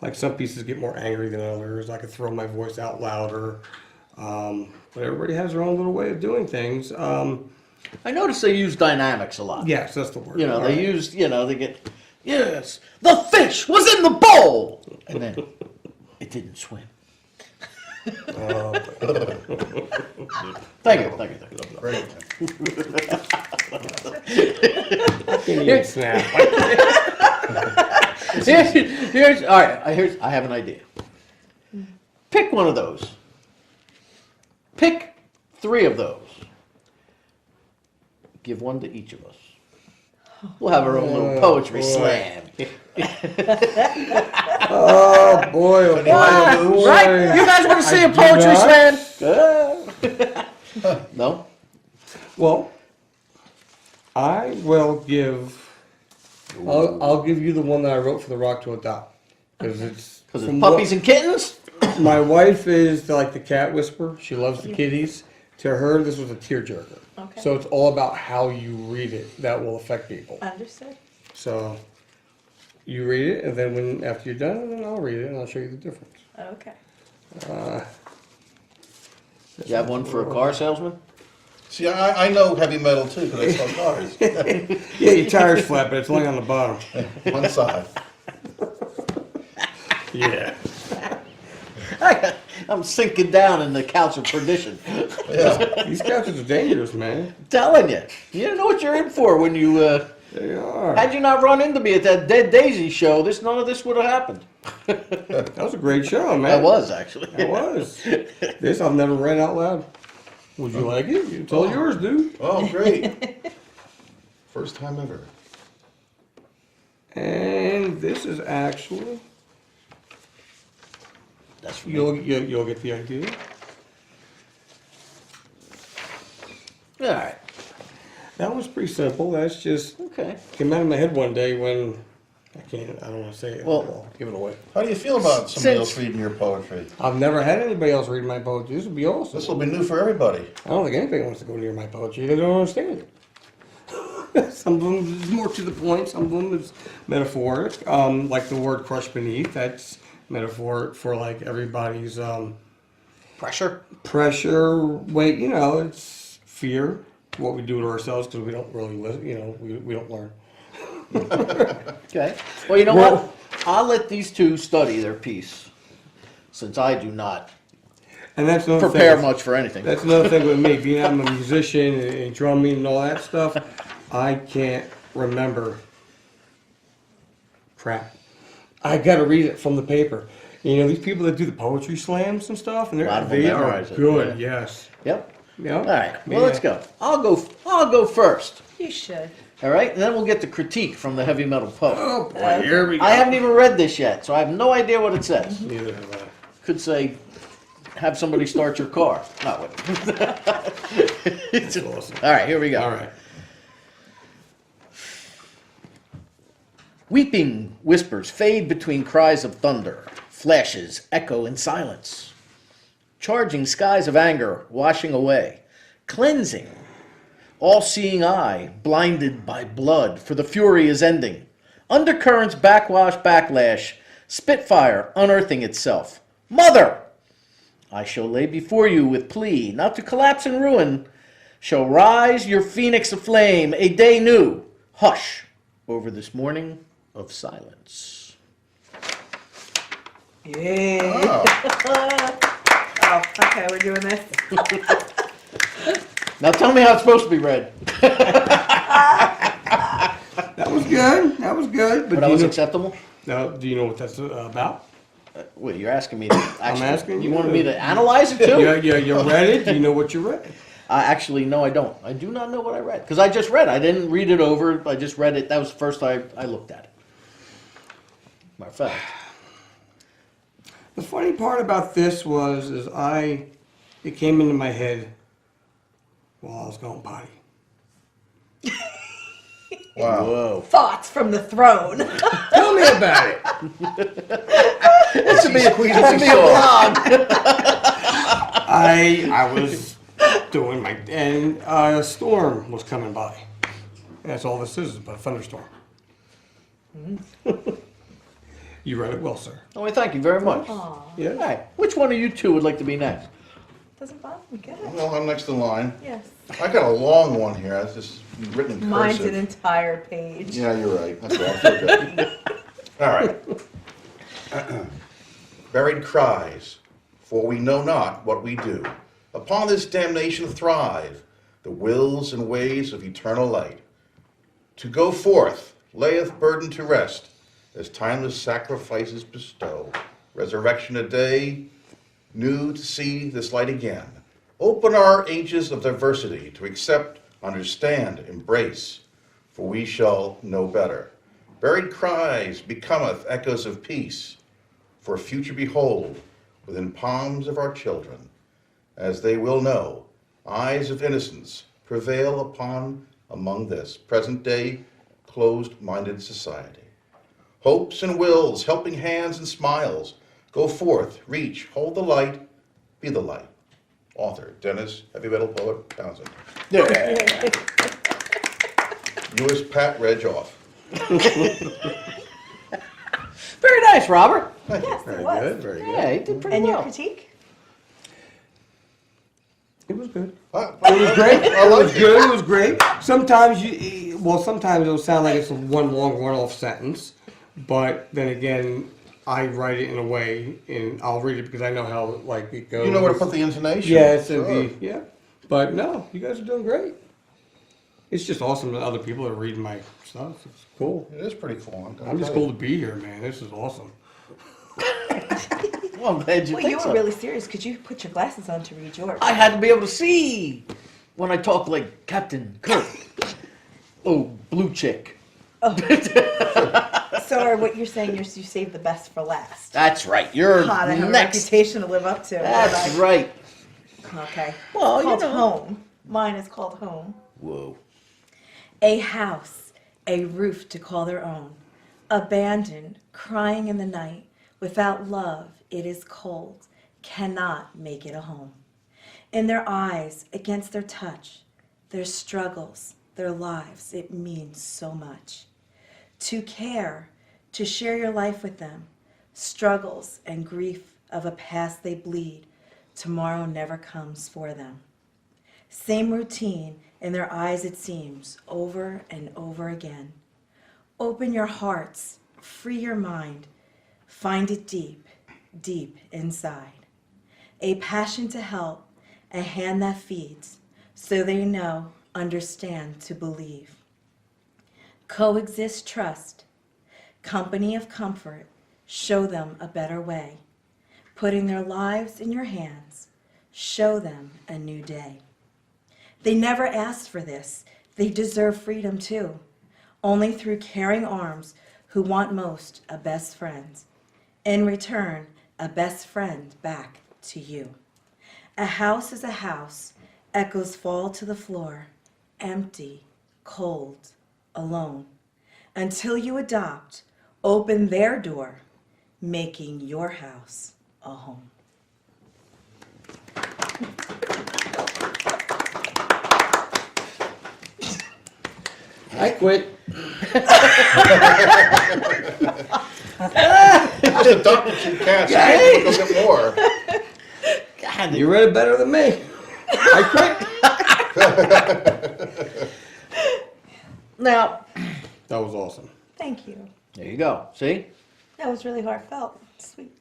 Like some pieces get more angry than others. I could throw my voice out louder. But everybody has their own little way of doing things. I notice they use dynamics a lot. Yes, that's the word. You know, All they right. use, you know, they get Yes, the fish was in the bowl. And then it didn't swim. Thank you. Great. Can't even snap. I have an idea. Pick one of those. Pick 3 of those. Give one to each of us. We'll have our own little poetry slam. Oh boy, oh boy. Right? You guys want to see a poetry slam? No? Well, I will give. I'll give you the one that I wrote for the Rock to Adopt because it's from Puppies and kittens? My wife is like the cat whisperer. She loves the kitties. To her, this was a tearjerker. Okay. So it's all about how you read it that will affect people. Understood. So you read it, and then after you're done, then I'll read it and I'll show you the difference. Okay. You have one for a car salesman? See, I know heavy metal too because I sell cars. Yeah, your tire's flat, but it's laying on the bottom. One side. Yeah. I'm sinking down in the couch of perdition. Yeah. These couches are dangerous, man. Telling you. You don't know what you're in for when you... They are. Had you not run into me at that Dead Daisy show, none of this would have happened. That was a great show, man. That was, actually. That was. This I've never read out loud. Would you like it? It's all yours, dude. Oh, great. First time ever. And this is actually... That's for me. You'll get the idea. All right. That was pretty simple. That's just Okay. came out of my head one day when I don't want to say it. Well- I'll give it away. How do you feel about somebody else reading your poetry? I've never had anybody else read my poetry. This would be awesome. This will be new for everybody. I don't think anybody wants to go near my poetry. They don't understand it. Some of them is more to the point. Some of them is metaphoric. Like the word "crushed beneath." That's metaphor for like everybody's Pressure? pressure, weight. It's fear. What we do to ourselves because we don't really listen. We don't learn. Okay. Well, you know what? I'll let these two study their piece, since I do not And that's another prepare thing. much for anything. That's another thing with me. Being I'm a musician and drumming and all that stuff, I can't remember crap. I got to read it from the paper. These people that do the poetry slams and stuff, and A lot of them they are memorize it, good. yeah. Yes. Yep. Yeah. All right. Well, let's go. I'll go first. You should. All right, and then we'll get the critique from the heavy metal poet. Oh boy, here we go. I haven't even read this yet, so I have no idea what it says. Neither have I. Could say, have somebody start your car. No, wait. That's awesome. All right, here we go. All right. Weeping whispers fade between cries of thunder. Flashes echo in silence. Charging skies of anger, washing away. Cleansing. All-seeing eye, blinded by blood, for the fury is ending. Undercurrents backwash, backlash. Spitfire unearthing itself. Mother! I shall lay before you with plea, not to collapse and ruin. Shall rise your phoenix aflame, a day new. Hush over this morning of silence. Yeah. Oh, Oh, okay, we're doing this. Now tell me how it's supposed to be read. That was good. That was good. But do that you was know, acceptable? now, do you know what that's about? Wait, you're asking me to actually, asking you you. wanted me to analyze it too? Yeah. You read it. Do you know what you read? Actually, no, I don't. I do not know what I read. Because I just read it. I didn't read it over. I just read it. That was the first time I looked at it. Matter of fact. The funny part about this is it came into my head while I was going potty. wow. Whoa. Thoughts from the throne. Tell me about it. This would be a vlog. I was doing and a storm was coming by. That's all this is but a thunderstorm. You read it well, sir. Oh, well, thank you very much. Aw. Yeah. All right. Which one of you two would like to be next? Doesn't bother me. Go ahead. Well, I'm next in line. Yes. I got a long one here. It's just written in cursive. Mine's an entire page. Yeah, you're right. That's all. I feel good. All right. Buried cries, for we know not what we do. Upon this damnation thrive the wills and ways of eternal light. To go forth layeth burden to rest, as timeless sacrifices bestow. Resurrection a day, new to see this light again. Open our ages of diversity to accept, understand, embrace, for we shall know better. Buried cries becometh echoes of peace, for future behold within palms of our children, as they will know, eyes of innocence prevail upon among this present day closed-minded society. Hopes and wills, helping hands and smiles, go forth, reach, hold the light, be the light. Author, Dennis, heavy metal poet, Townsend. Yeah. U.S. Pat Reg off. Very nice, Robert. Thank you. Yes, it Very was. good, very good. Yeah, he did pretty And your well. critique? It was good. It was great. I It like was good. It was great. Sometimes sometimes it'll sound like it's one long run-off sentence, but then again, I write it in a way, and I'll read it because I know how it goes. You know where to put the intonation. Yes, Sure. yeah. But no, you guys are doing great. It's just awesome that other people are reading my stuff. It's cool. It is pretty cool. I'm just cool to be here, man. This is awesome. Well, I'm glad you Well, think you were so. really serious because you put your glasses on to read yours. I had to be able to see when I talk like Captain Kirk. Oh, blue chick. So what you're saying is you saved the best for last. That's right. You're God, I have a next. reputation to live up to. That's right. Okay. Well, It's you called know. Home. Mine is called Home. Whoa. A house, a roof to call their own. Abandoned, crying in the night. Without love, it is cold. Cannot make it a home. In their eyes, against their touch, their struggles, their lives, it means so much. To care, to share your life with them, struggles and grief of a past they bleed, tomorrow never comes for them. Same routine in their eyes it seems, over and over again. Open your hearts, free your mind, find it deep, deep inside. A passion to help, a hand that feeds, so they know, understand, to believe. Coexist trust, company of comfort, show them a better way. Putting their lives in your hands, show them a new day. They never asked for this, they deserve freedom too. Only through caring arms who want most a best friend. In return, a best friend back to you. A house is a house, echoes fall to the floor, empty, cold, alone. Until you adopt, open their door, making your house a home. I quit. Just adopted two cats. Hey! Go get more. God, You read it better than me. I quit. now, That was awesome. Thank you. there you go. See? That was really heartfelt. Sweet.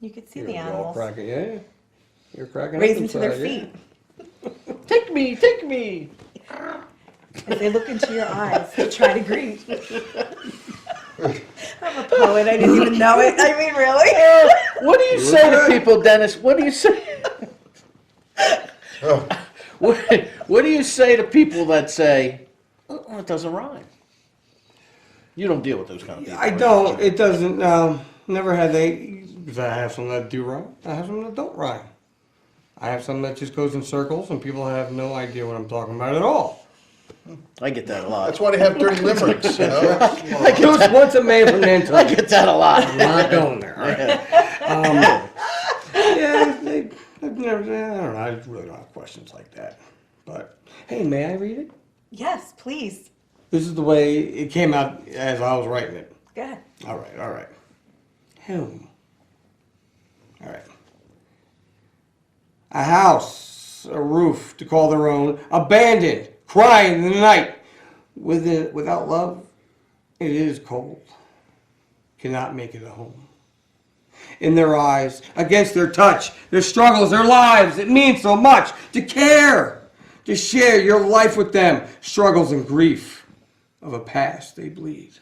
You could see the You're all animals cracking, yeah. You're cracking. raising up to their inside, feet Take me, take me. as they look into your eyes to try to greet. I'm a poet. I didn't even know it. I mean, really? What do you say to people, Dennis? What do you say? Oh, What do you say to people that say, "Oh, it doesn't rhyme"? You don't deal with those kind of people. I don't. It doesn't. Never had they. Because I have some that do rhyme. I have some that don't rhyme. I have some that just goes in circles, and people have no idea what I'm talking about at all. I get that a lot. that's why they have dirty limericks, you know? Just once a man from I Nantucket. get that a lot. I'm not going there. All right? Yeah, I've never. I don't know. I really don't have questions like that. But hey, may I read it? Yes, please. This is the way it came out as I was writing it. Go ahead. All right, all right. Home. All right. A house, a roof to call their own, abandoned, crying in the night. Without love, it is cold. Cannot make it a home. In their eyes, against their touch, their struggles, their lives, it means so much to care, to share your life with them, struggles and grief of a past they bleed.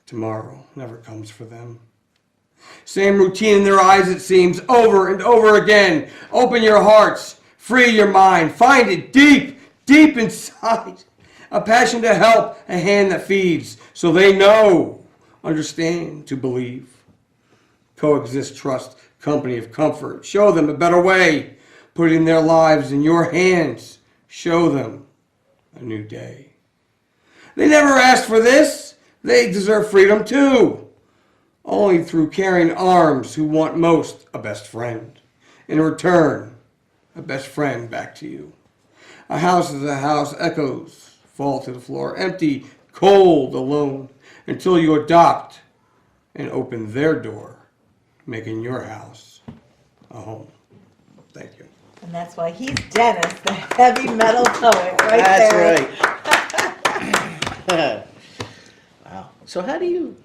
Tomorrow never comes for them. Same routine in their eyes, it seems, over and over again. Open your hearts, free your mind, find it deep, deep inside. A passion to help, a hand that feeds, so they know, understand, to believe. Coexist, trust, company of comfort. Show them a better way. Putting their lives in your hands. Show them a new day. They never asked for this. They deserve freedom too. Only through caring arms who want most a best friend. In return, a best friend back to you. A house is a house, echoes fall to the floor. Empty, cold, alone. Until you adopt and open their door. Making your house a home. Thank you. And that's why he's Dennis, the heavy metal poet, right That's there. right. Wow. So how do you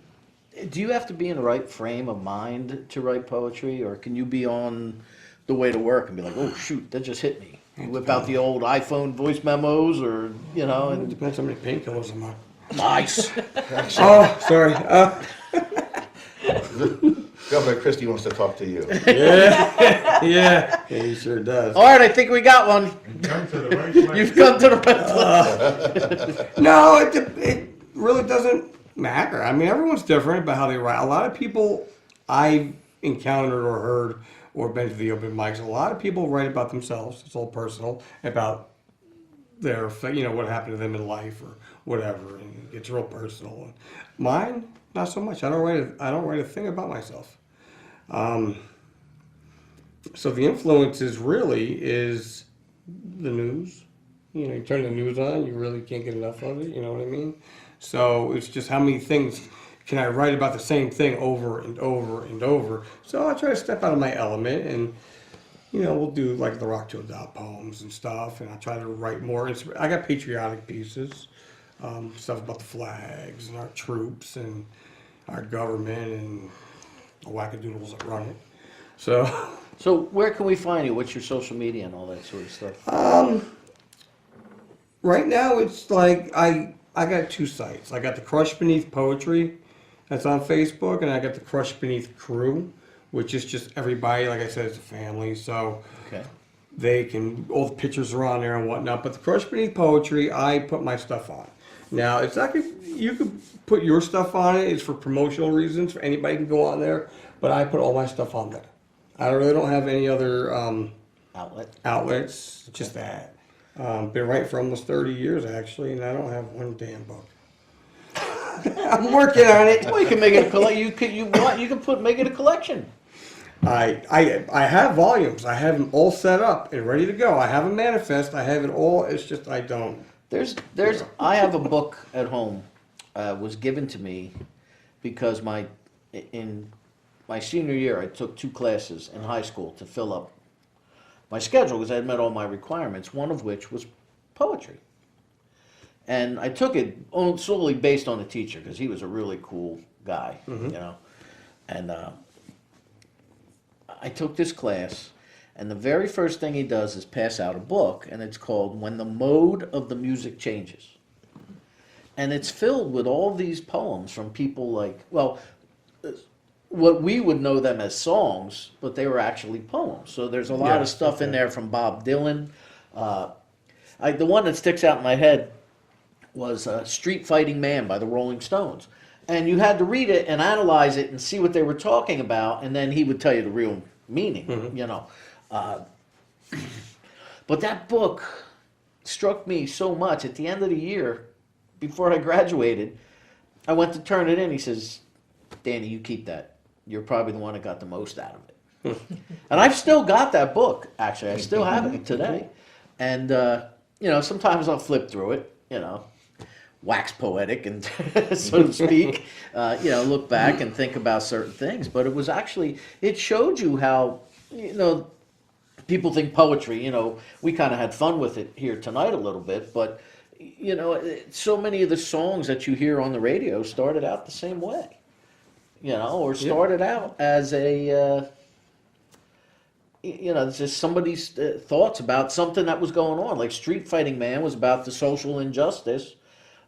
have to be in the right frame of mind to write poetry, or can you be on the way to work and be like, oh shoot, that just hit me? You whip out the old iPhone voice memos, or It and depends how many painkillers I'm on. nice. Oh, sorry. Governor Christie wants to talk to you. Yeah, he sure does. All right, I think we got one. Come to the right place. You've come to the right place. No, it really doesn't matter. I mean, everyone's different about how they write. A lot of people I've encountered or heard or been to the open mics, a lot of people write about themselves. It's all personal, about their, what happened to them in life or whatever, and it gets real personal. Mine, not so much. I don't write a thing about myself. So the influences really is the news. You turn the news on, you really can't get enough of it, you know what I mean? So it's just how many things can I write about the same thing over and over and over. So I try to step out of my element, and we'll do like the Rock to Adopt poems and stuff, and I try to write more. I got patriotic pieces, stuff about the flags and our troops and our government and the wackadoodles that run it. So where can we find you? What's your social media and all that sort of stuff? Right now it's like I got two sites. I got the Crush Beneath Poetry that's on Facebook, and I got the Crush Beneath Crew, which is just everybody. Like I said, it's a family, so Okay. they can, all the pictures are on there and whatnot. But the Crush Beneath Poetry, I put my stuff on. Now, it's not, you could put your stuff on it. It's for promotional reasons. Anybody can go on there, but I put all my stuff on there. I really don't have any other outlets, just that. Been writing for almost 30 years, actually, and I don't have one damn book. I'm working on it. Well, you can make it a make it a collection. I have volumes. I have them all set up and ready to go. I have a manifest. I have it all. It's just I don't. I have a book at home, was given to me because in my senior year I took 2 classes in high school to fill up my schedule because I had met all my requirements, one of which was poetry. And I took it solely based on the teacher because he was a really cool guy, And I took this class, and the very first thing he does is pass out a book, and it's called When the Mode of the Music Changes. And it's filled with all these poems from people like, what we would know them as songs, but they were actually poems. So there's a lot of stuff in there from Bob Dylan. The one that sticks out in my head was Street Fighting Man by the Rolling Stones. And you had to read it and analyze it and see what they were talking about, and then he would tell you the real meaning, But that book struck me so much. At the end of the year, before I graduated, I went to turn it in. He says, Danny, you keep that. You're probably the one that got the most out of it. And I've still got that book, actually. I still have it today. And, sometimes I'll flip through it, wax poetic and so to speak, look back and think about certain things. But it was actually, it showed you how, people think poetry, we kind of had fun with it here tonight a little bit, but, so many of the songs that you hear on the radio started out the same way, or started out as a, it's just somebody's thoughts about something that was going on. Like Street Fighting Man was about the social injustice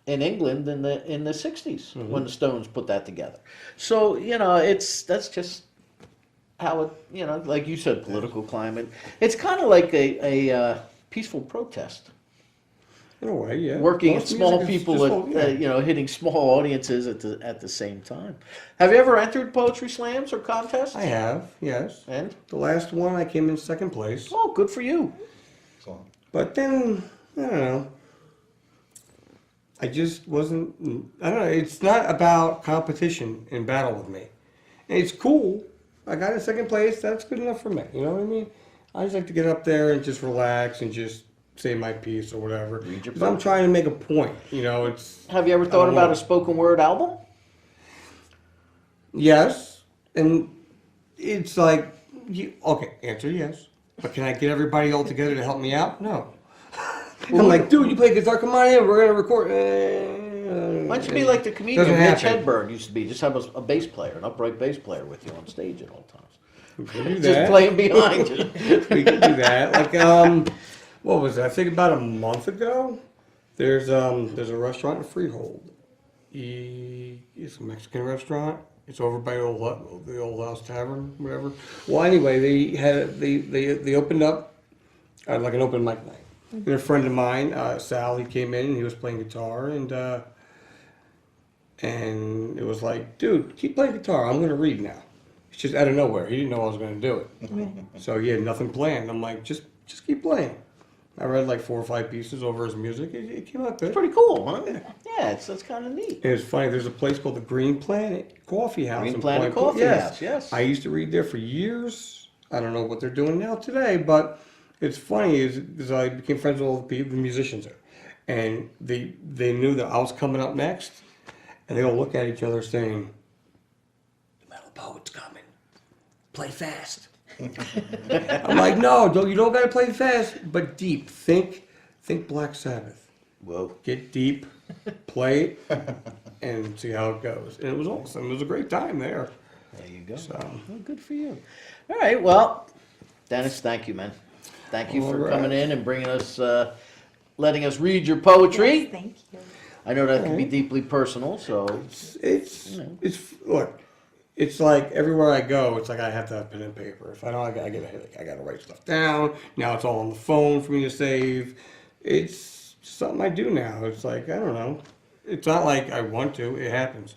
in England in the 60s when the Stones put that together. So, that's just how it, like you said, political climate. It's kind of like a peaceful protest. In a way, yeah. Working at Most small music is people, just hitting small audiences at the same time. Have you ever entered poetry slams or contests? I have, yes. And? The last one, I came in second place. Oh, good for you. But then, I don't know. I just wasn't, I don't know. It's not about competition in battle with me. And it's cool. I got in second place. That's good enough for me. You know what I mean? I just like to get up there and just relax and just say my piece or whatever. Because I'm trying to make a point. It's. Have you ever thought about a spoken word album? Yes. And it's like, okay, answer yes. But can I get everybody all together to help me out? No. I'm like, dude, you play guitar, come on in, we're going to record. Why don't you be like the comedian Rich Hedberg used to be? Just have a bass player, an upright bass player with you on stage at all times. We can do that. Just playing behind you. We can do that. Like, what was it? I think about a month ago, there's a restaurant in Freehold. It's a Mexican restaurant. It's over by the old House Tavern, whatever. Well, anyway, they opened up like an open mic night. And a friend of mine, Sal, he came in and he was playing guitar, and it was like, dude, keep playing guitar. I'm gonna read now. It's just out of nowhere. He didn't know I was gonna do it, so he had nothing planned. I'm like, just keep playing. I read like 4 or 5 pieces over his music. It came out good. It's pretty cool, huh? Yeah, that's kind of neat. And it's funny. There's a place called the Green Planet Coffee House. Green Planet Coffee House, yes. I used to read there for years. I don't know what they're doing now today, but it's funny is I became friends with all the musicians there, and they knew that I was coming up next, and they all look at each other saying, "The metal poet's coming. Play fast." I'm like, no, you don't gotta play fast, but deep. Think Black Sabbath. Whoa. Get deep, play it, and see how it goes. And it was awesome. It was a great time there. There you go. So well, good for you. All right, well, Dennis, thank you, man. Thank you for coming in and bringing us, letting us read your poetry. Yes, thank you. I know that can be deeply personal, so it's look. It's like everywhere I go, it's like I have to have pen and paper. If I don't, I get a headache. I got to write stuff down. Now it's all on the phone for me to save. It's something I do now. It's like, I don't know. It's not like I want to. It happens.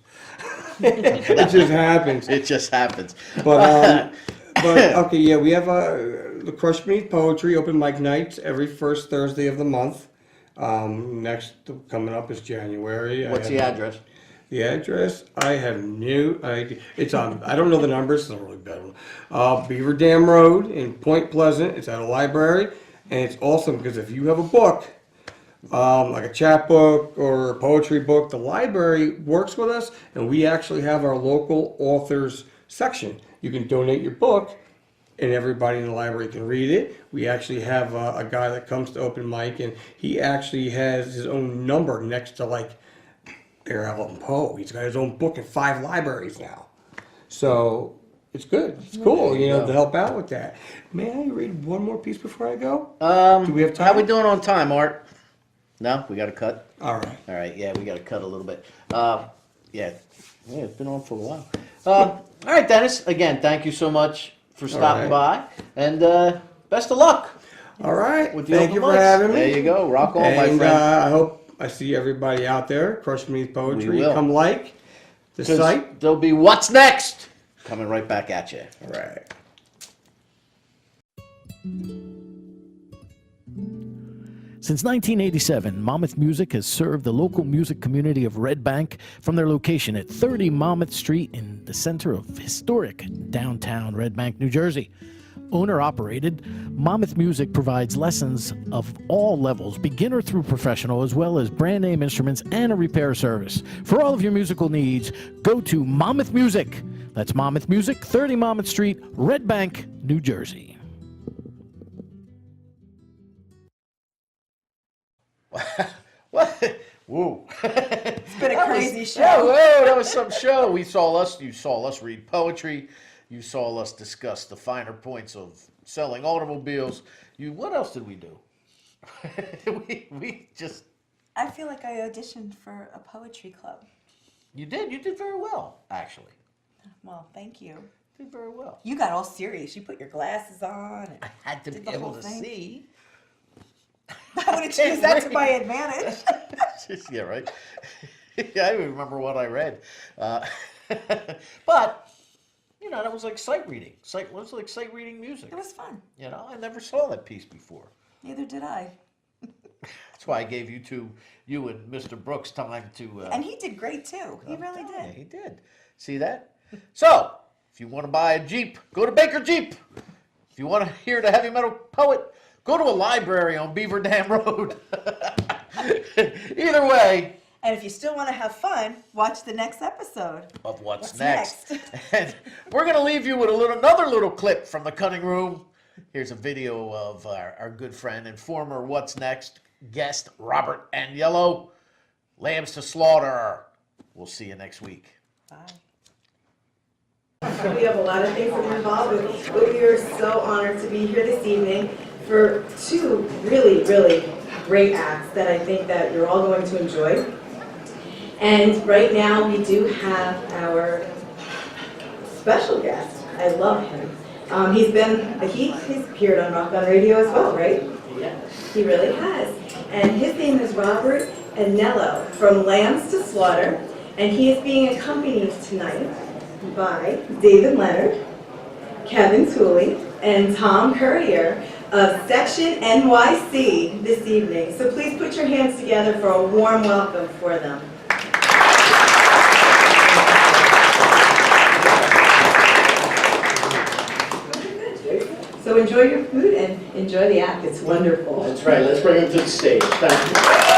It just happens. it just happens. But okay, yeah, we have the Crush Beneath Poetry open mic nights every first Thursday of the month. Next coming up is January. What's the address? The address, I have no idea. It's on, I don't know the numbers, it's not really bad. Beaver Dam Road in Point Pleasant. It's at a library, and it's awesome because if you have a book, like a chapbook or a poetry book, the library works with us, and we actually have our local authors section. You can donate your book, and everybody in the library can read it. We actually have a guy that comes to open mic, and he actually has his own number next to like Edgar Allan Poe. He's got his own book in 5 libraries now. So it's good. It's cool, to help out with that. May I read one more piece before I go? Do we have time? How we doing on time, Art? No, we got to cut. All right. All right, yeah, we got to cut a little bit. Yeah, it's been on for a while. All right, Dennis. Again, thank you so much for stopping by, and best of luck. All right. With the Thank you open for mics. having me. There you go. Rock on, my And friend. I hope I see everybody out there. Crush Beneath Poetry. We will. Come like the 'Cause site. there'll be What's Next coming right back at you. All right. Since 1987, Monmouth Music has served the local music community of Red Bank from their location at 30 Monmouth Street in the center of historic downtown Red Bank, New Jersey. Owner-operated, Monmouth Music provides lessons of all levels, beginner through professional, as well as brand-name instruments and a repair service. For all of your musical needs, go to Monmouth Music. That's Monmouth Music, 30 Monmouth Street, Red Bank, New Jersey. What? Woo. It's been a crazy Yeah, show. whoa, that was some show. You saw us read poetry. You saw us discuss the finer points of selling automobiles. What else did we do? we just. I feel like I auditioned for a poetry club. You did very well, actually. Well, thank you. Did very well. You got all serious. You put your glasses on. And I had to did be the able whole to thing. see. I would have used that to my advantage. Yeah, right. Yeah, I even remember what I read. But, that was like sight reading. It was like sight reading music. It was fun. I never saw that piece before. Neither did I. That's why I gave you and Mr. Brooks time to. And he did great too. He really Yeah, did. he did. See that? So, if you want to buy a Jeep, go to Baker Jeep. If you want to hear the heavy metal poet, go to a library on Beaver Dam Road. Either way. And if you still want to have fun, watch the next episode Of What's Next. And we're going to leave you with another little clip from the cutting room. Here's a video of our good friend and former What's Next guest, Robert Agnello. Lambs to slaughter. We'll see you next week. Bye. We have a lot of things to be involved with, but we are so honored to be here this evening for two really, really great acts that I think that you're all going to enjoy. And right now we do have our special guest. I love him. He's appeared on Rock On Radio as well, right? Yeah. He really has. And his name is Robert Agnello from Lambs to Slaughter, and he is being accompanied tonight by David Leonard, Kevin Tooley, and Tom Courier of Section NYC this evening. So please put your hands together for a warm welcome for them. So enjoy your food and enjoy the act. It's wonderful. That's right. Let's bring him to the stage. Thank you.